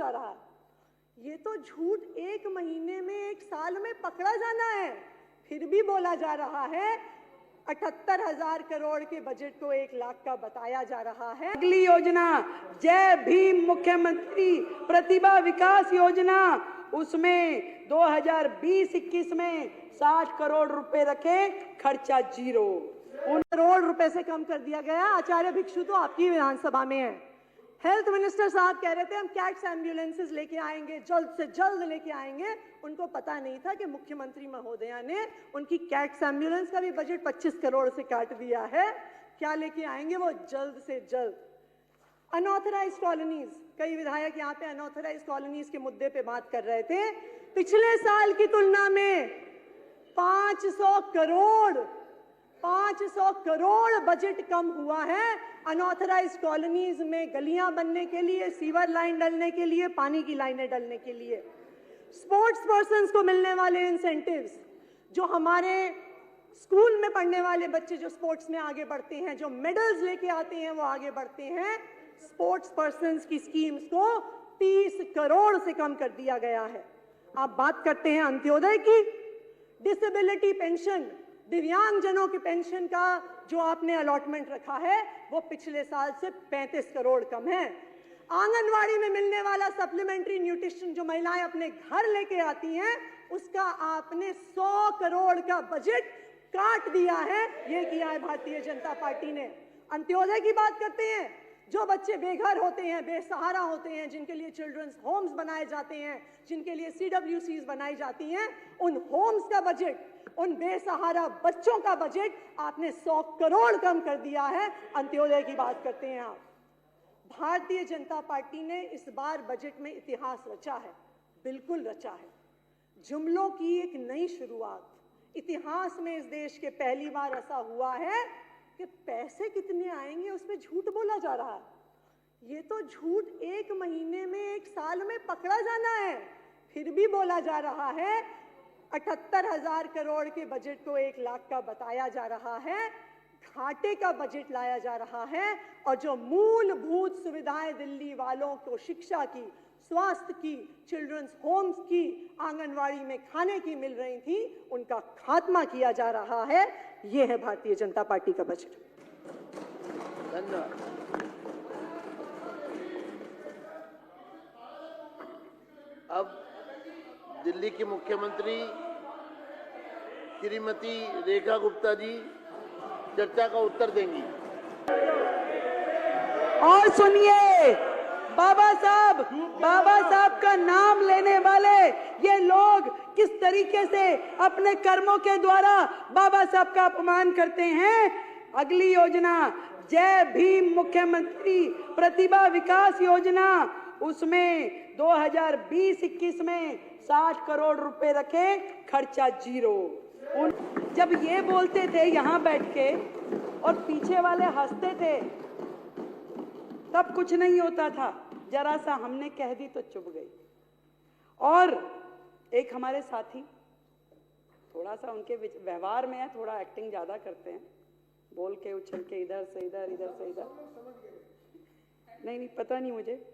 जा रहा है। ये तो झूठ 1 महीने में 1 साल में पकड़ा जाना है, फिर भी बोला जा रहा है 78,000 करोड़ के बजट को 1 लाख का बताया जा रहा है। अगली योजना जय भीम मुख्यमंत्री प्रतिभा विकास योजना, उसमें 2020-21 में 60 करोड़ रुपए रखे, खर्चा 0। उन करोड़ रुपए से कम कर दिया गया। आचार्य भिक्षु तो आपकी विधानसभा में है। हेल्थ मिनिस्टर साहब कह रहे थे हम कैट्स एम्बुलेंसेज लेके आएंगे, जल्द से जल्द लेके आएंगे। उनको पता नहीं था कि मुख्यमंत्री महोदया ने उनकी कैट्स एम्बुलेंस का भी बजट 25 करोड़ से काट दिया है। क्या लेके आएंगे वो जल्द से जल्द। अनऑथराइज्ड कॉलोनीज, कई विधायक यहाँ पे अनऑथराइज्ड कॉलोनीज के मुद्दे पे बात कर रहे थे। पिछले साल की तुलना में 500 करोड़ बजट कम हुआ है अनऑथराइज्ड कॉलोनीज में गलियां बनने के लिए, सीवर लाइन डलने के लिए, पानी की लाइनें डलने के लिए। स्पोर्ट्स पर्सन्स को मिलने वाले इंसेंटिव्स, जो हमारे स्कूल में पढ़ने वाले बच्चे जो स्पोर्ट्स में आगे बढ़ते हैं, जो मेडल्स लेके आते हैं, वो आगे बढ़ते हैं, स्पोर्ट्स पर्सन्स की स्कीम्स को 30 करोड़ से कम कर दिया गया है। आप बात करते हैं अंत्योदय की, डिसेबिलिटी पेंशन, दिव्यांगजनों की पेंशन का जो आपने अलॉटमेंट रखा है वो पिछले साल से 35 करोड़ कम है। आंगनवाड़ी में मिलने वाला सप्लीमेंट्री न्यूट्रिशन जो महिलाएं अपने घर लेके आती हैं, उसका आपने 100 करोड़ का बजट काट दिया है। ये किया है भारतीय जनता पार्टी ने। अंत्योदय की बात करते हैं, जो बच्चे बेघर होते हैं, बेसहारा होते हैं, जिनके लिए चिल्ड्रंस होम्स बनाए जाते हैं, जिनके लिए CWCs बनाई जाती हैं, उन होम्स का बजट, उन बेसहारा बच्चों का बजट आपने 100 करोड़ कम कर दिया है। अंत्योदय की बात करते हैं आप। भारतीय जनता पार्टी ने इस बार बजट में इतिहास रचा है, बिल्कुल रचा है। जुमलों की एक नई शुरुआत। इतिहास में इस देश के पहली बार ऐसा हुआ है कि पैसे कितने आएंगे उस पर झूठ बोला जा रहा है। ये तो झूठ 1 महीने में 1 साल में पकड़ा जाना है, फिर भी बोला जा रहा है 78,000 करोड़ के बजट को 1 लाख का बताया जा रहा है, घाटे का बजट लाया जा रहा है। और जो मूलभूत सुविधाएं दिल्ली वालों को शिक्षा की, स्वास्थ्य की, चिल्ड्रंस होम्स की, आंगनवाड़ी में खाने की मिल रही थी, उनका खात्मा किया जा रहा है। यह है भारतीय जनता पार्टी का बजट। धन्यवाद। अब दिल्ली की मुख्यमंत्री श्रीमती रेखा गुप्ता जी चर्चा का उत्तर देंगी। और सुनिए, बाबा साहब का नाम लेने वाले ये लोग किस तरीके से अपने कर्मों के द्वारा बाबा साहब का अपमान करते हैं। अगली योजना जय भीम मुख्यमंत्री प्रतिभा विकास योजना, उसमें 2020-21 में 60 करोड़ रुपए रखे, खर्चा 0। जब ये बोलते थे यहाँ बैठ के और पीछे वाले हंसते थे, तब कुछ नहीं होता था। जरा सा हमने कह दी तो चुप गई। और एक हमारे साथी थोड़ा सा उनके व्यवहार में है, थोड़ा एक्टिंग ज्यादा करते हैं, बोल के उछल के इधर से इधर, इधर से इधर। नहीं पता नहीं मुझे।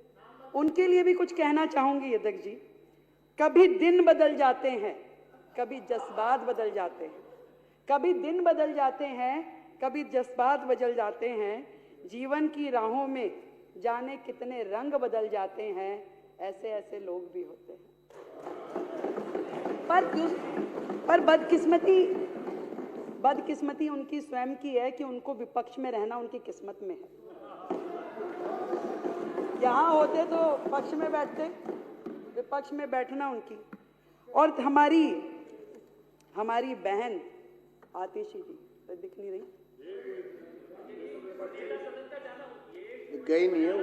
उनके लिए भी कुछ कहना चाहूंगी अध्यक्ष जी। कभी दिन बदल जाते हैं, कभी जज्बात बदल जाते हैं, कभी दिन बदल जाते हैं, कभी जज्बात बदल जाते हैं। जीवन की राहों में जाने कितने रंग बदल जाते हैं, ऐसे ऐसे लोग भी होते हैं। पर बदकिस्मती उनकी स्वयं की है कि उनको विपक्ष में रहना उनकी किस्मत में है। यहाँ होते तो पक्ष में बैठते, विपक्ष में बैठना उनकी। और हमारी बहन आतिशी जी तो दिख नहीं रही, गई नहीं है वो।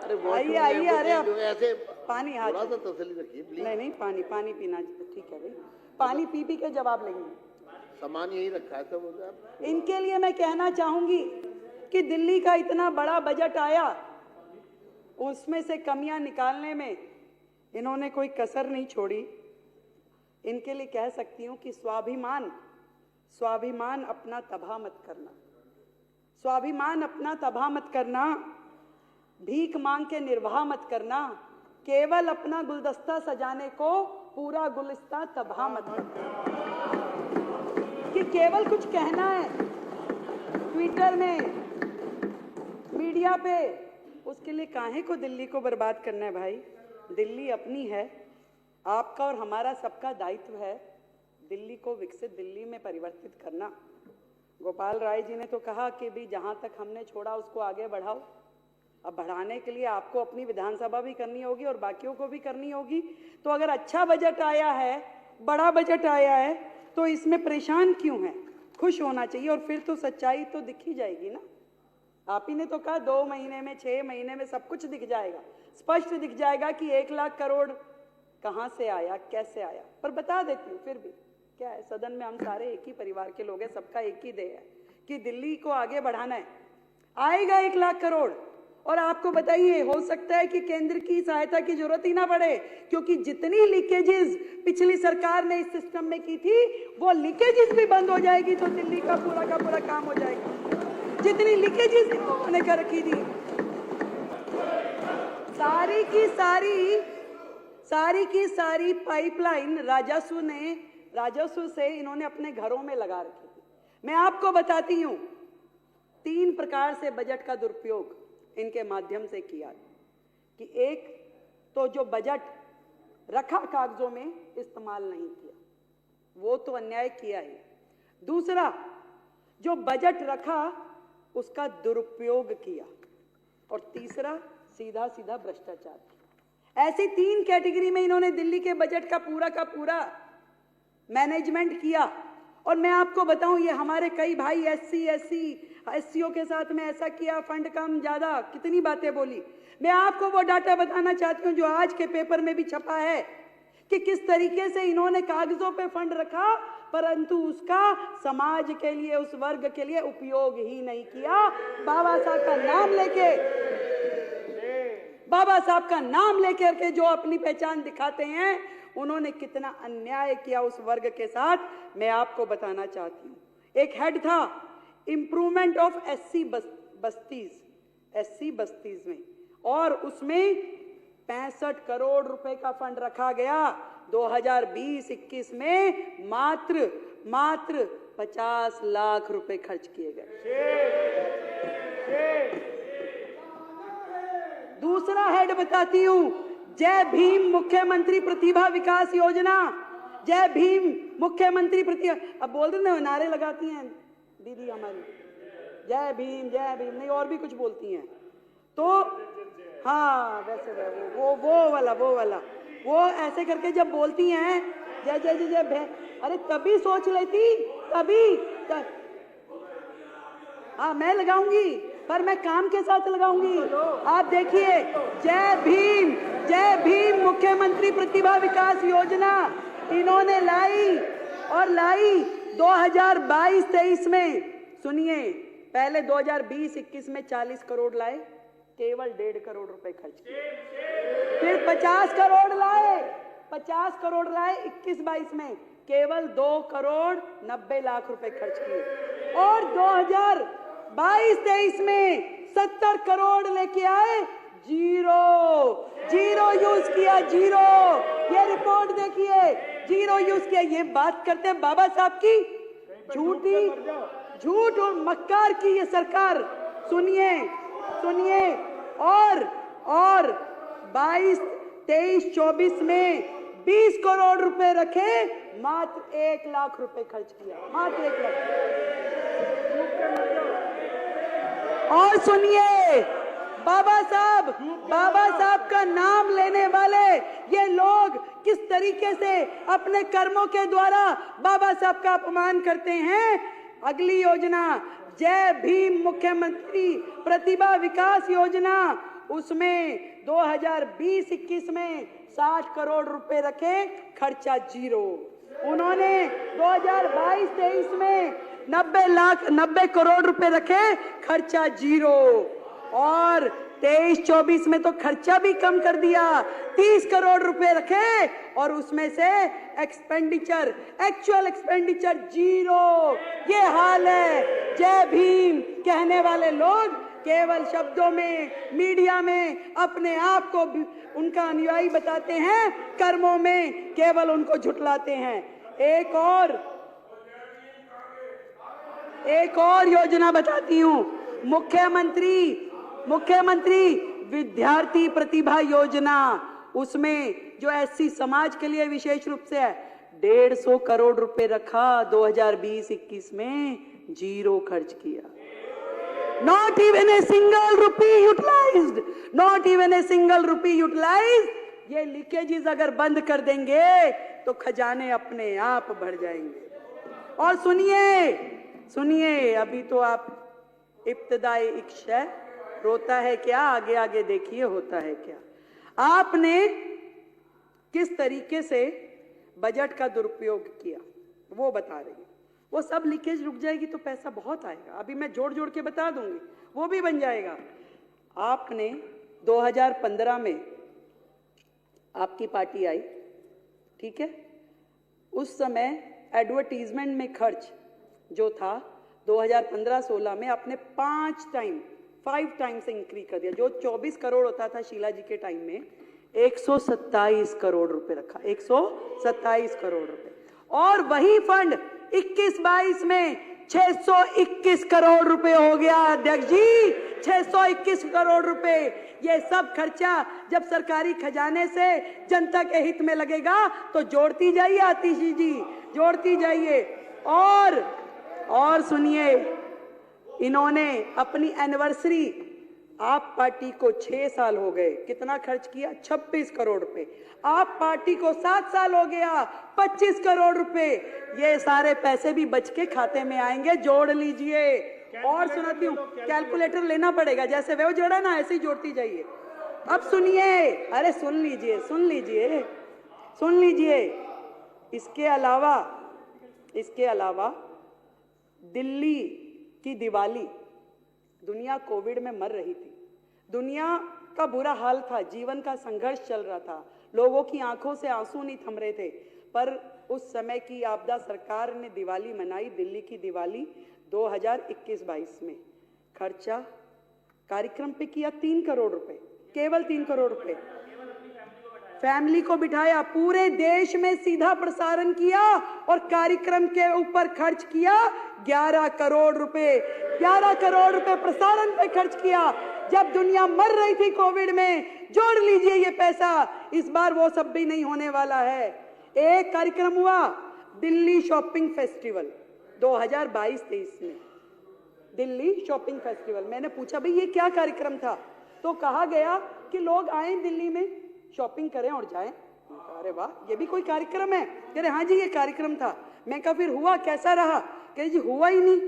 अरे आइए अरे ऐसे पानी हाथ थोड़ा सा तसल्ली रखिए। नहीं पानी पीना ठीक है भाई, पानी पी के जवाब लेंगे। सामान यही रखा है सब। इनके लिए मैं कहना चाहूंगी कि दिल्ली का इतना बड़ा बजट आया, उसमें से कमियां निकालने में इन्होंने कोई कसर नहीं छोड़ी। इनके लिए कह सकती हूं कि स्वाभिमान अपना तबाह मत करना, स्वाभिमान अपना तबाह मत करना। भीख मांग के निर्वाह मत करना, केवल अपना गुलदस्ता सजाने को पूरा गुलिस्ता तबाह मत करना। कि केवल कुछ कहना है ट्विटर में, मीडिया पे, उसके लिए काहे को दिल्ली को बर्बाद करना है भाई। दिल्ली अपनी है, आपका और हमारा सबका दायित्व है दिल्ली को विकसित दिल्ली में परिवर्तित करना। गोपाल राय जी ने तो कहा कि भी जहां तक हमने छोड़ा उसको आगे बढ़ाओ। अब बढ़ाने के लिए आपको अपनी विधानसभा भी करनी होगी और बाकियों को भी करनी होगी। तो अगर अच्छा बजट आया है, बड़ा बजट आया है, तो इसमें परेशान क्यों है? खुश होना चाहिए और फिर तो सच्चाई तो दिख ही जाएगी ना। आप ही ने तो कहा 2 महीने में, 6 महीने में सब कुछ दिख जाएगा, स्पष्ट दिख जाएगा कि 1 लाख करोड़ कहां से आया, कैसे आया। पर बता देती हूँ फिर भी, क्या है, सदन में हम सारे एक ही परिवार के लोग हैं, सबका एक ही ध्येय है कि दिल्ली को आगे बढ़ाना है। आएगा 1 लाख करोड़, और आपको बताइए हो सकता है कि केंद्र की सहायता की जरूरत ही ना पड़े, क्योंकि जितनी लीकेजेस पिछली सरकार ने इस सिस्टम में की थी वो लीकेजेस भी बंद हो जाएगी तो दिल्ली का पूरा काम हो जाएगा। जितनी लीकेजेस इन्होंने कर रखी थी सारी की सारी पाइपलाइन राजस्व से इन्होंने अपने घरों में लगा रखी थी। मैं आपको बताती हूं 3 प्रकार से बजट का दुरुपयोग इनके माध्यम से किया कि एक तो जो बजट रखा कागजों में इस्तेमाल नहीं किया, वो तो अन्याय किया ही। दूसरा, जो बजट रखा उसका दुरुपयोग किया, और तीसरा सीधा भ्रष्टाचार किया। ऐसी 3 कैटेगरी में इन्होंने दिल्ली के बजट का पूरा मैनेजमेंट किया। और मैं आपको बताऊं, ये हमारे कई भाई एससीओ के साथ में ऐसा किया, फंड कम ज्यादा, कितनी बातें बोली। मैं आपको वो डाटा बताना चाहती हूं जो आज के पेपर में भी छपा है कि किस तरीके से इन्होंने कागजों पे फंड रखा, परंतु उसका समाज के लिए, उस वर्ग के लिए उपयोग ही नहीं किया। बाबा साहब का नाम लेकर के जो अपनी पहचान दिखाते हैं, उन्होंने कितना अन्याय किया उस वर्ग के साथ, मैं आपको बताना चाहती हूँ। एक हेड था इंप्रूवमेंट ऑफ एससी बस्तीज में, और उसमें 65 करोड़ रुपए का फंड रखा गया। 2020-21 में मात्र 50 लाख रुपए खर्च किए गए। दूसरा हेड बताती हूं, जय भीम मुख्यमंत्री प्रतिभा विकास योजना। जय भीम मुख्यमंत्री प्रतिभा, अब बोल रहे ना, नारे लगाती हैं दीदी हमारी, जय भीम नहीं, और भी कुछ बोलती हैं। तो हाँ, वैसे वो वाला वो ऐसे करके जब बोलती हैं जय, अरे तभी सोच लेती, हाँ मैं लगाऊंगी, पर मैं काम के साथ लगाऊंगी। आप देखिए, जय भीम मुख्यमंत्री प्रतिभा विकास योजना इन्होंने लाई 2022-23 में। सुनिए, पहले 2020-21 में 40 करोड़ लाए, केवल 1.5 करोड़ रुपए खर्च किए। फिर 50 करोड़ लाए 21-22 में, केवल 2 करोड़ 90 लाख रुपए खर्च किए। और 2022-23 में 70 करोड़ लेके आए, जीरो यूज किया, जीरो। ये रिपोर्ट देखिए, जीरो यूज किया। ये बात करते हैं बाबा साहब की, झूठ और मक्कार की ये सरकार। सुनिए, और 22-23-24 में 20 करोड़ रुपए रखे, मात्र 1 लाख रुपए खर्च किया, मात्र 1 लाख। और सुनिए, बाबा साहब का नाम लेने वाले ये लोग किस तरीके से अपने कर्मों के द्वारा बाबा साहब का अपमान करते हैं। अगली योजना, जय भीम मुख्यमंत्री प्रतिभा विकास योजना, उसमें 2020-21 में 60 करोड़ रुपए रखे, खर्चा जीरो। उन्होंने 2022-23 में 90 करोड़ रुपए रखे, खर्चा जीरो। और 23-24 में तो खर्चा भी कम कर दिया, 30 करोड़ रुपए रखे, और उसमें से एक्चुअल एक्सपेंडिचर जीरो। ये हाल है जय भीम कहने वाले लोग केवल शब्दों में, मीडिया में अपने आप को उनका अनुयायी बताते हैं, कर्मों में केवल उनको झुठलाते हैं। एक और योजना बताती हूं। मुख्यमंत्री विद्यार्थी प्रतिभा योजना, उसमें जो एससी समाज के लिए विशेष रूप से है 150 करोड़ रुपए रखा, 2020-21 में 0 खर्च किया। Not even a single rupee utilized, not even a single rupee utilized। ये लीकेजेस अगर बंद कर देंगे तो खजाने अपने आप भर जाएंगे। और सुनिए, अभी तो आप इब्तिदाई इक्श है, रोता है क्या, आगे आगे देखिए होता है क्या। आपने किस तरीके से बजट का दुरुपयोग किया वो बता रही है। वो सब लीकेज रुक जाएगी तो पैसा बहुत आएगा। अभी मैं जोड़ के बता दूंगी, वो भी बन जाएगा। आपने 2015 में आपकी पार्टी आई, ठीक है, उस समय एडवर्टीजमेंट में खर्च जो था 2015-16 में आपने 5 टाइम्स इंक्रीज कर दिया। जो 24 करोड़ होता था शीला जी के टाइम में 127 करोड़ रुपए रखा, 127 करोड़ रुपए। और वही फंड 21-22 में 621 करोड़ रुपए हो गया। अध्यक्ष जी, 621 करोड़ रुपए। ये सब खर्चा जब सरकारी खजाने से जनता के हित में लगेगा तो जोड़ती जाइए आतिश जी, जोड़ती जाइए। और सुनिए, इन्होंने अपनी एनिवर्सरी, आप पार्टी को 6 साल हो गए, कितना खर्च किया? 26 करोड़ रुपए। आप पार्टी को 7 साल हो गया, 25 करोड़ रुपए। ये सारे पैसे भी बच के खाते में आएंगे, जोड़ लीजिए। और सुनाती हूँ, कैलकुलेटर लेना पड़ेगा, जैसे वो जोड़ा ना ऐसे ही जोड़ती जाइए। अब सुनिए, अरे सुन लीजिए। इसके अलावा दिल्ली की दिवाली, दुनिया कोविड में मर रही थी, दुनिया का बुरा हाल था, जीवन का संघर्ष चल रहा था, लोगों की आंखों से आंसू नहीं थम रहे थे, पर उस समय की आपदा सरकार ने दिवाली मनाई, दिल्ली की दिवाली 2021-22 में। खर्चा कार्यक्रम पे किया 3 करोड़ रुपए, केवल 3 करोड़ रुपए। फैमिली को बिठाया, पूरे देश में सीधा प्रसारण किया और कार्यक्रम के ऊपर खर्च किया 11 करोड़ रुपए। 11 करोड़ रुपए प्रसारण पे खर्च किया जब दुनिया मर रही थी कोविड में। जोड़ लीजिए ये पैसा। इस बार वो सब भी नहीं होने वाला है। एक कार्यक्रम हुआ दिल्ली शॉपिंग फेस्टिवल 2022-23 में, दिल्ली शॉपिंग फेस्टिवल। मैंने पूछा भाई ये क्या कार्यक्रम था, तो कहा गया कि लोग आए दिल्ली में शॉपिंग करें और जाएं। अरे वाह, ये भी कोई कार्यक्रम है? कह रहे हाँ जी ये कार्यक्रम था। मैं कहा फिर हुआ कैसा रहा? कह रहे जी हुआ ही नहीं।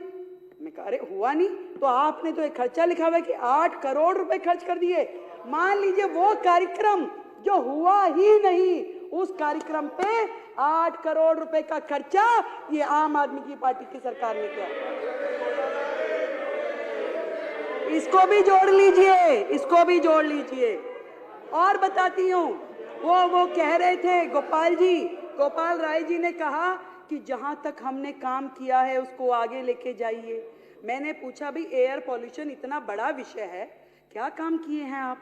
मैं कहा अरे हुआ नहीं तो आपने तो एक खर्चा लिखा हुआ है कि 8 करोड़ रुपए खर्च कर दिए। मान लीजिए वो कार्यक्रम जो हुआ ही नहीं, उस कार्यक्रम पे 8 करोड़ रुपए का खर्चा ये आम आदमी की पार्टी की सरकार ने किया। इसको भी जोड़ लीजिए। और बताती हूँ, वो कह रहे थे गोपाल राय जी ने कहा कि जहां तक हमने काम किया है उसको आगे लेके जाइए। मैंने पूछा भाई एयर पॉल्यूशन इतना बड़ा विषय है, क्या काम किए हैं आप?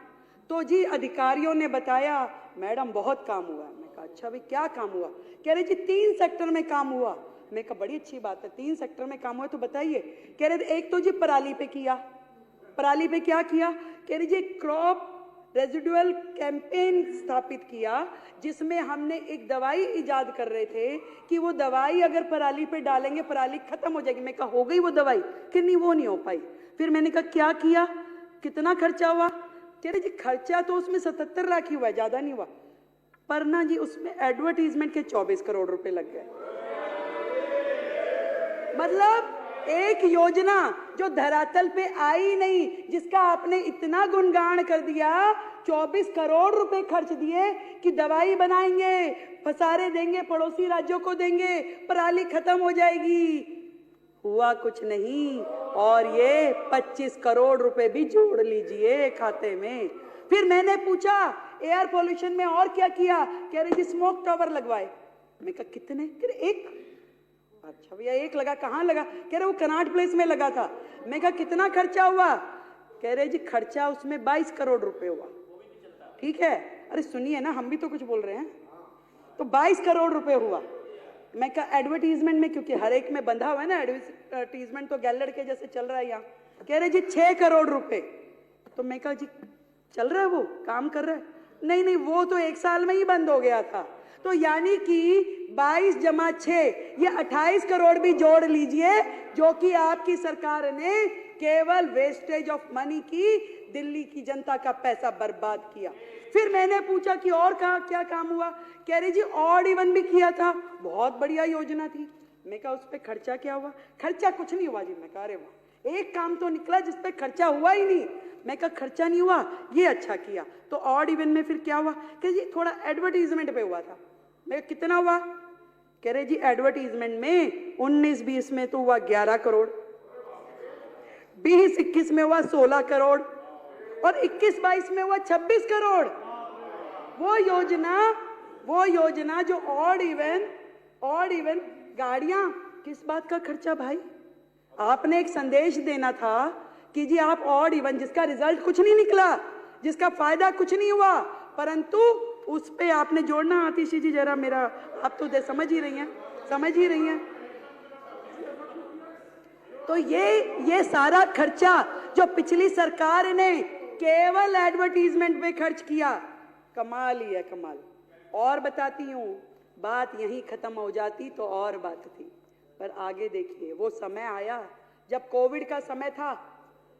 तो जी अधिकारियों ने बताया मैडम बहुत काम हुआ। मैं कहा अच्छा भाई क्या काम हुआ? कह रहे जी 3 सेक्टर में काम हुआ। मैं कहा बड़ी अच्छी बात है, 3 सेक्टर में काम हुआ तो बताइए। कह रहे एक तो जी पराली पे किया। पराली पे क्या किया? कह रहे जी क्रॉप रेजिडुअल कैंपेन स्थापित किया, जिसमें हमने एक दवाई इजाद कर रहे थे कि वो दवाई अगर पराली पे डालेंगे पराली खत्म हो जाएगी। मैं कहा हो गई वो दवाई? कि नहीं वो नहीं हो पाई। फिर मैंने कहा क्या किया, कितना खर्चा हुआ? कह रहे जी खर्चा तो उसमें 77 लाख ही हुआ, ज्यादा नहीं हुआ, पर ना जी उसमें एडवर्टीजमेंट के 24 करोड़ रुपए लग गए। मतलब एक योजना जो धरातल पे आई नहीं, जिसका आपने इतना गुणगान कर दिया, 24 करोड़ रुपए खर्च दिए कि दवाई बनाएंगे, पसारे देंगे, पड़ोसी राज्यों को देंगे, पराली खत्म हो जाएगी। हुआ कुछ नहीं। और ये 25 करोड़ रुपए भी जोड़ लीजिए खाते में। फिर मैंने पूछा एयर पोल्यूशन में और क्या किया? कह रहे जी स्मोक टावर लगवाए। मैं कहा कितने? कह रहे 1। अच्छा भैया 1 लगा, कहाँ लगा? कह रहे वो कनॉट प्लेस में लगा था। मैं कहा कितना खर्चा हुआ? कह रहे जी खर्चा उसमें 22 करोड़ रुपए हुआ। ठीक है, अरे सुनिए ना, हम भी तो कुछ बोल रहे हैं। तो 22 करोड़ रुपए हुआ। मैं कहा एडवर्टीजमेंट में, क्योंकि हर एक में बंधा हुआ है ना एडवर्टीजमेंट, तो गैलड़ के जैसे चल रहा है यहाँ। कह रहे जी 6 करोड़ रुपए। तो मैं कहा जी चल रहा है, वो काम कर रहा है? नहीं नहीं, वो तो 1 साल में ही बंद हो गया था। तो यानी कि 22 जमा 6 ये 28 करोड़ भी जोड़ लीजिए, जो कि आपकी सरकार ने केवल वेस्टेज ऑफ मनी की, दिल्ली की जनता का पैसा बर्बाद किया। फिर मैंने पूछा कि और कहा क्या काम हुआ? कह रही जी ऑड इवन भी किया था, बहुत बढ़िया योजना थी। मैं कहा उस पर खर्चा क्या हुआ? खर्चा कुछ नहीं हुआ जी। मैं कहा अरे वाह, एक काम तो निकला जिस पे खर्चा हुआ ही नहीं। मैं कहा खर्चा नहीं हुआ, ये अच्छा किया। तो ऑड इवन में फिर क्या हुआ? कह जी थोड़ा एडवर्टीजमेंट पे हुआ था। मैं कहा कितना हुआ? कह रहे जी एडवर्टीजमेंट में 19-20 में तो हुआ 11 करोड़, 20-21 में हुआ 16 करोड़ और 21-22 में हुआ 26 करोड़। वो योजना जो ऑड इवन गाड़ियां, किस बात का खर्चा भाई? आपने एक संदेश देना था कि जी आप ऑड इवन, जिसका रिजल्ट कुछ नहीं निकला, जिसका फायदा कुछ नहीं हुआ, परंतु उस पे आपने जोड़ना। आतिशी जी जरा मेरा, आप तो समझ ही रही हैं। तो ये सारा खर्चा जो पिछली सरकार ने केवल एडवर्टीजमेंट पे खर्च किया, कमाल ही है, कमाल। और बताती हूँ, बात यहीं खत्म हो जाती तो और बात थी, पर आगे देखिए वो समय आया जब कोविड का समय था,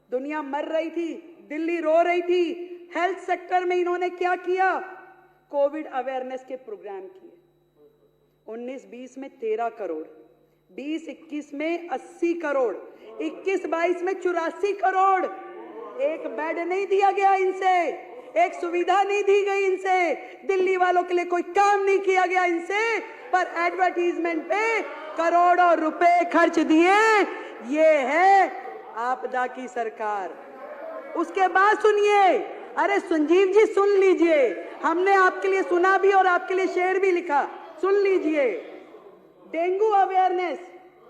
दुनिया मर रही थी, दिल्ली रो रही थी। हेल्थ सेक्टर में इन्होंने क्या किया? कोविड अवेयरनेस के प्रोग्राम किए। 19-20 में 13 करोड़, 20-21 में 80 करोड़, 21-22 में 84 करोड़। एक बेड नहीं दिया गया इनसे, एक सुविधा नहीं दी गई इनसे, दिल्ली वालों के लिए कोई काम नहीं किया गया इनसे, पर एडवर्टीजमेंट पे करोड़ों रुपए खर्च दिए। ये है आपदा की सरकार। उसके बाद सुनिए, अरे संजीव जी सुन लीजिए, हमने आपके लिए सुना भी और आपके लिए शेर भी लिखा, सुन लीजिए। डेंगू अवेयरनेस,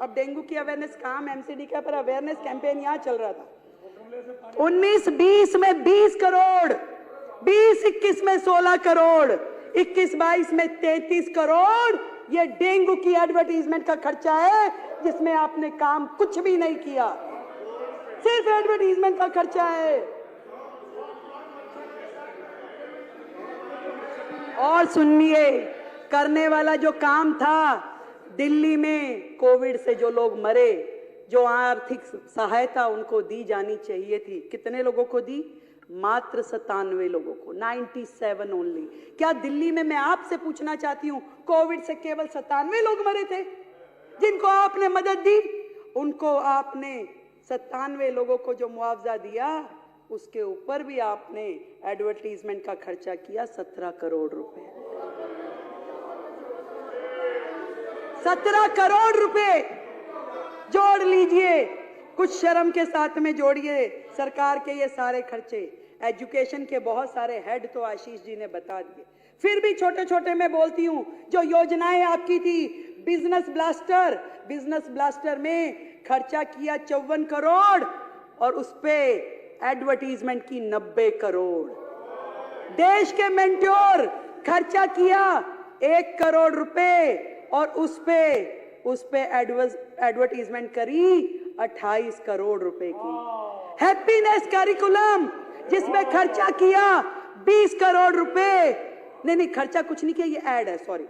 अब डेंगू की अवेयरनेस काम एमसीडी का, पर अवेयरनेस कैंपेन यहाँ चल रहा था। 19-20 में 20 करोड़, 20-21 में 16 करोड़, 21-22 में 33 करोड़। ये डेंगू की एडवर्टीजमेंट का खर्चा है, जिसमें आपने काम कुछ भी नहीं किया, सिर्फ एडवर्टीजमेंट का खर्चा है। और सुनिए, करने वाला जो काम था, दिल्ली में कोविड से जो लोग मरे, जो आर्थिक सहायता उनको दी जानी चाहिए थी, कितने लोगों को दी? मात्र 97 लोगों को, 97 ओनली। क्या दिल्ली में, मैं आपसे पूछना चाहती हूं, कोविड से केवल 97 लोग मरे थे जिनको आपने मदद दी? उनको आपने 97 लोगों को जो मुआवजा दिया, उसके ऊपर भी आपने एडवर्टीजमेंट का खर्चा किया 17 करोड़ रुपए। 17 करोड़ रुपए जोड़ लीजिए, कुछ शर्म के साथ में जोड़िए सरकार के ये सारे खर्चे। एजुकेशन के बहुत सारे हेड तो आशीष जी ने बता दिए, फिर भी छोटे छोटे मैं बोलती हूं। जो योजनाएं आपकी थी, बिजनेस ब्लास्टर में खर्चा किया 54 करोड़ और उस पे एडवर्टीजमेंट की 90 करोड़। देश के मेंटोर खर्चा किया 1 करोड़ रुपए और उस पे एडवर्टीजमेंट करी 28 करोड़ रुपए की। हैप्पीनेस करिकुलम जिसमें खर्चा किया 20 करोड़ रुपए, नहीं खर्चा कुछ नहीं किया, ये एड है, सॉरी,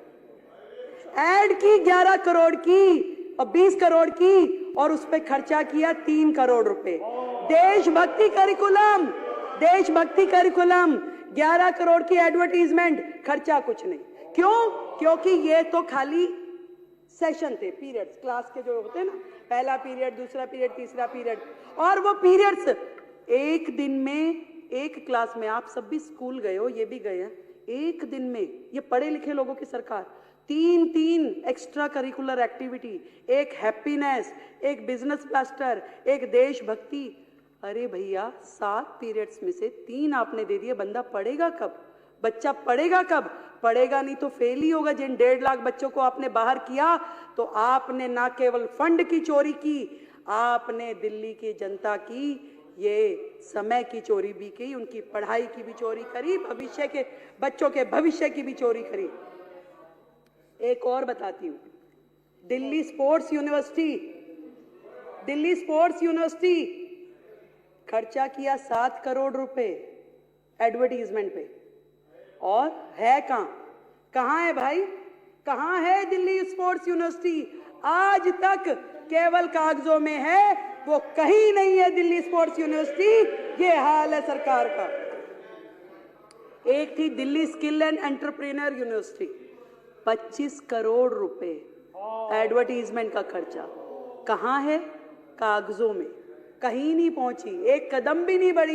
एड की 11 करोड़ की और 20 करोड़ की और उस पे खर्चा किया 3 करोड़ रुपए। देशभक्ति करिकुलम 11 करोड़ की एडवर्टीजमेंट, खर्चा कुछ नहीं। क्यों? क्योंकि ये तो खाली सेशन थे, पीरियड्स, क्लास के जो होते हैं ना, पहला पीरियड, दूसरा पीरियड, तीसरा पीरियड, और वो पीरियड्स एक दिन में, एक क्लास में, आप सब भी स्कूल गए हो, ये भी गए हैं, एक दिन में ये पढ़े लिखे लोगों की सरकार 3 एक्स्ट्रा करिकुलर एक्टिविटी, एक हैप्पीनेस, एक बिजनेस ब्लास्टर, एक देशभक्ति। अरे भैया 7 पीरियड्स में से 3 आपने दे दिए, बंदा पढ़ेगा कब? बच्चा पढ़ेगा कब? पढ़ेगा नहीं तो फेल ही होगा। जिन 1.5 लाख बच्चों को आपने बाहर किया, तो आपने ना केवल फंड की चोरी की, आपने दिल्ली की जनता की ये समय की चोरी भी की, उनकी पढ़ाई की भी चोरी करी, भविष्य के बच्चों के भविष्य की भी चोरी करी। एक और बताती हूं, दिल्ली स्पोर्ट्स यूनिवर्सिटी खर्चा किया 7 करोड़ रुपए एडवर्टीजमेंट पे, और है कहां है भाई, कहां है दिल्ली स्पोर्ट्स यूनिवर्सिटी? आज तक केवल कागजों में है, वो कहीं नहीं है दिल्ली स्पोर्ट्स यूनिवर्सिटी। ये हाल है सरकार का। एक थी Delhi skill and entrepreneur university, 25 crore रुपए एडवर्टीजमेंट का खर्चा, कहां है? कागजों में, कहीं नहीं पहुंची, एक कदम भी नहीं बढ़ी।